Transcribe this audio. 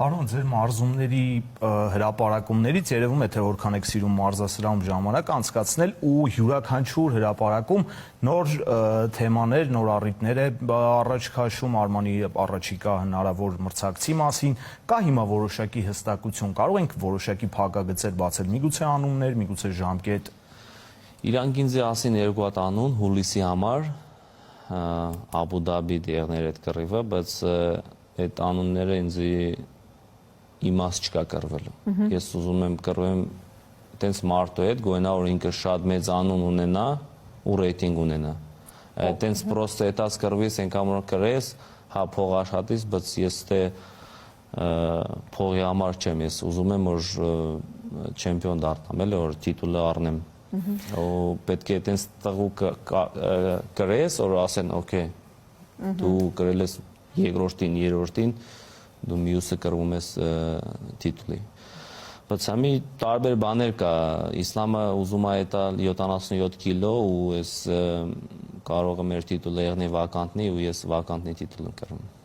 Արոն, ձեր մարզումների հրապարակումներից երևում է, թե որքան եք սիրում մարզասրահում ժամանակ անցկացնել ու յուրաքանչյուր հրապարակում նոր թեմաներ, նոր առիթներ է առաջ քաշում Արմանի առաջիկա հնարավոր մրցակցի մասին, կա հիմա որոշակի հստակություն, կարող ենք որոշակի փակագծեր բացել, միգուցե անուններ, միգուցե ժամկետ։ Իրանք ինձ ասին երկու հատ անուն հուլիսի համար, Աբու Դաբի դեղներ այդ կռիվը, բայց այդ անունները ինձ իմաստ չկա կռվելու։ Ես ուզում եմ կռվեմ տենց մարդու հետ, գոյնա որ ինքը շատ մեծ անուն ունենա ու ռեյտինգ ունենա։ Տենց պրոստը էտած կռվիս, ենքան որ կռես, հա փող աշխատից, բայց ես թե փողի համար չեմ, ես ուզում եմ որ չեմպիոն դառնամ, էլի որ տիտուլը առնեմ։ Ու պետք է տենց տղու կռես, որ ասեն, օքեյ, դու կռել ես երկրորդին, երրորդին, դու մյուսը կռվում ես տիտուլի։ Բայց համի տարբեր բաներ կա, իսլամը ուզում է տալ 77 կիլո ու ես կարող եմ մեր տիտուլը եղնի վականտնի ու ես վականտնի տիտուլ եմ կռվում։